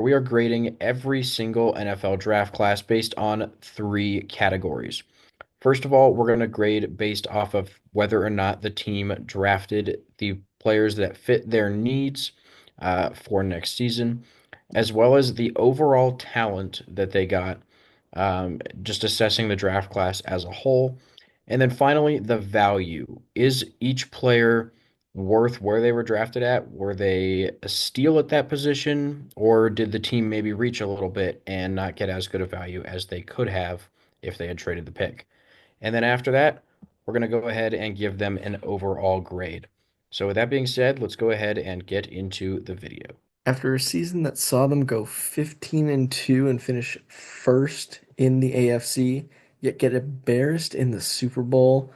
We are grading every single NFL draft class based on three categories. First of all, we're going to grade based off of whether or not the team drafted the players that fit their needs for next season, as well as the overall talent that they got, just assessing the draft class as a whole. And then finally, the value. Is each player worth where they were drafted at? Were they a steal at that position, or did the team maybe reach a little bit and not get as good a value as they could have if they had traded the pick? And then after that, we're going to go ahead and give them an overall grade. So with that being said, let's go ahead and get into the video. After a season that saw them go 15-2 and finish first in the AFC, yet get embarrassed in the Super Bowl,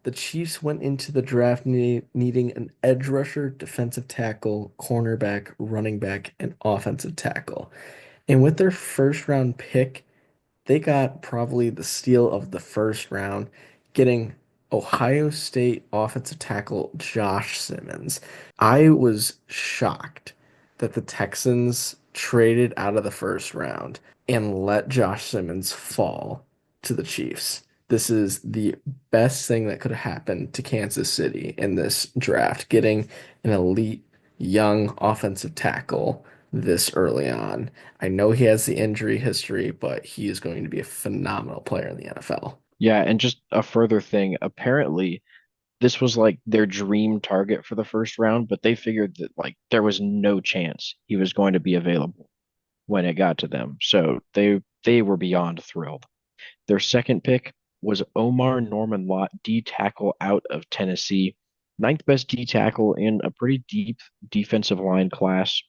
the Chiefs went into the draft needing an edge rusher, defensive tackle, cornerback, running back, and offensive tackle. And with their first round pick, they got probably the steal of the first round, getting Ohio State offensive tackle Josh Simmons. I was shocked that the Texans traded out of the first round and let Josh Simmons fall to the Chiefs. This is the best thing that could have happened to Kansas City in this draft, getting an elite young offensive tackle this early on. I know he has the injury history, but he is going to be a phenomenal player in the NFL. Yeah, and just a further thing, apparently this was like their dream target for the first round, but they figured that like there was no chance he was going to be available when it got to them. So they were beyond thrilled. Their second pick was Omar Norman Lott, D tackle out of Tennessee. Ninth best D tackle in a pretty deep defensive line class.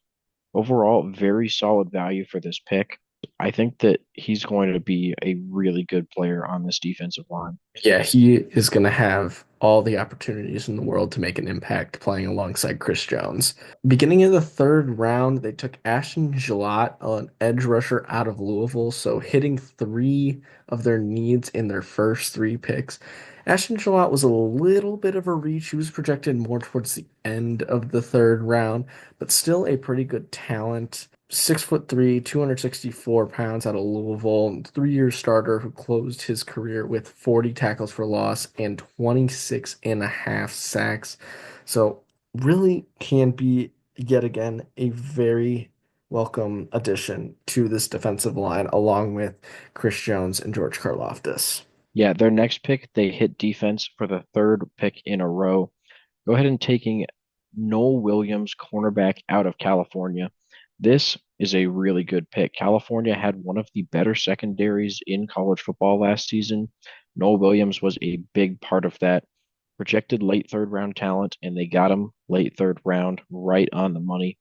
Overall, very solid value for this pick. I think that he's going to be a really good player on this defensive line. Yeah, he is going to have all the opportunities in the world to make an impact playing alongside Chris Jones. Beginning of the third round, they took Ashton Gillott, an edge rusher out of Louisville, so hitting three of their needs in their first three picks. Ashton Gillott was a little bit of a reach. He was projected more towards the end of the third round, but still a pretty good talent. 6'3", 264 pounds out of Louisville, 3 year starter who closed his career with 40 tackles for loss and 26 and a half sacks. So really can be yet again a very welcome addition to this defensive line, along with Chris Jones and George Karlaftis. Yeah, their next pick, they hit defense for the third pick in a row. Go ahead and taking Noel Williams, cornerback out of California. This is a really good pick. California had one of the better secondaries in college football last season. Noel Williams was a big part of that. Projected late third round talent, and they got him late third round, right on the money.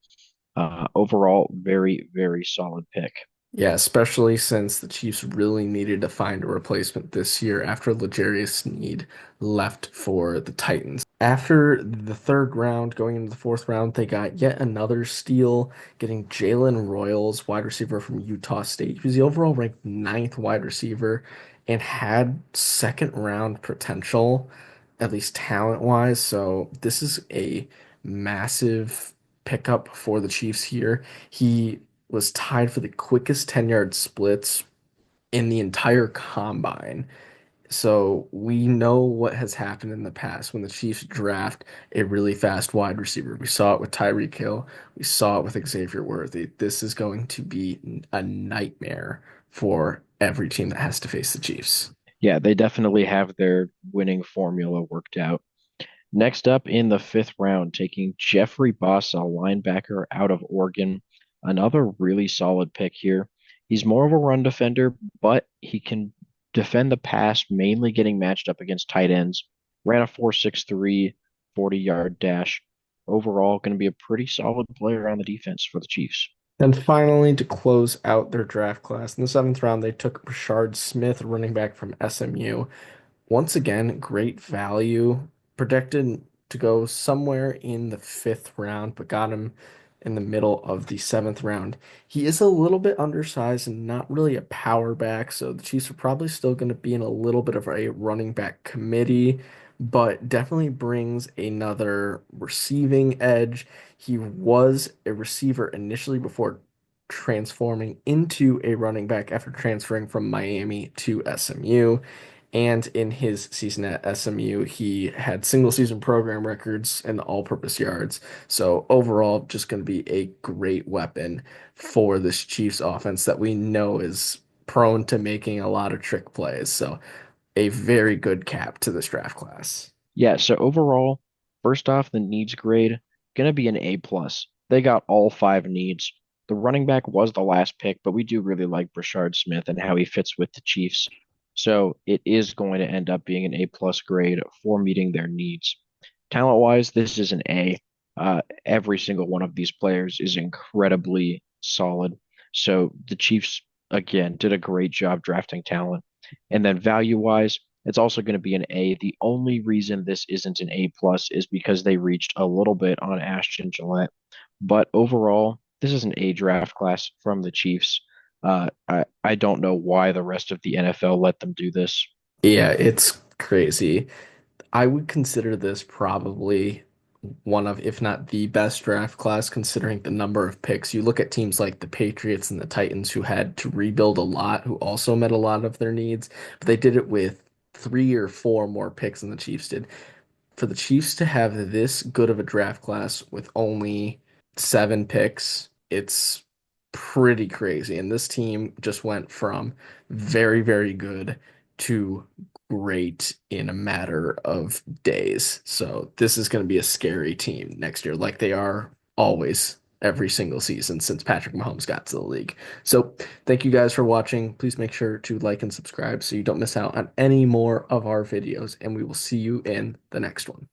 Overall, very, very solid pick. Yeah, especially since the Chiefs really needed to find a replacement this year after L'Jarius Sneed left for the Titans. After the third round, going into the fourth round, they got yet another steal, getting Jalen Royals, wide receiver from Utah State. He was the overall ranked ninth wide receiver and had second round potential, at least talent wise. So this is a massive pickup for the Chiefs here. He was tied for the quickest 10-yard splits in the entire combine. So we know what has happened in the past when the Chiefs draft a really fast wide receiver. We saw it with Tyreek Hill. We saw it with Xavier Worthy. This is going to be a nightmare for every team that has to face the Chiefs. Yeah, they definitely have their winning formula worked out. Next up in the fifth round, taking Jeffrey Bossa, linebacker out of Oregon. Another really solid pick here. He's more of a run defender, but he can defend the pass, mainly getting matched up against tight ends. Ran a 4.63 40-yard dash. Overall, going to be a pretty solid player on the defense for the Chiefs. And finally, to close out their draft class, in the seventh round, they took Rashard Smith, running back from SMU. Once again, great value. Projected to go somewhere in the fifth round, but got him in the middle of the seventh round. He is a little bit undersized and not really a power back, so the Chiefs are probably still going to be in a little bit of a running back committee, but definitely brings another receiving edge. He was a receiver initially before transforming into a running back after transferring from Miami to SMU. And in his season at SMU, he had single season program records and all-purpose yards. So overall, just going to be a great weapon for this Chiefs offense that we know is prone to making a lot of trick plays. So a very good cap to this draft class. Yeah, so overall, first off, the needs grade gonna be an A plus. They got all five needs. The running back was the last pick, but we do really like Brashard Smith and how he fits with the Chiefs. So it is going to end up being an A plus grade for meeting their needs. Talent wise, this is an A. Every single one of these players is incredibly solid. So the Chiefs, again, did a great job drafting talent. And then value wise, it's also going to be an A. The only reason this isn't an A plus is because they reached a little bit on Ashton Gillette. But overall, this is an A draft class from the Chiefs. I don't know why the rest of the NFL let them do this. Yeah, it's crazy. I would consider this probably one of, if not the best draft class, considering the number of picks. You look at teams like the Patriots and the Titans who had to rebuild a lot, who also met a lot of their needs, but they did it with 3 or 4 more picks than the Chiefs did. For the Chiefs to have this good of a draft class with only 7 picks, it's pretty crazy. And this team just went from very, very good to great in a matter of days. So this is going to be a scary team next year, like they are always every single season since Patrick Mahomes got to the league. So thank you guys for watching. Please make sure to like and subscribe so you don't miss out on any more of our videos, and we will see you in the next one.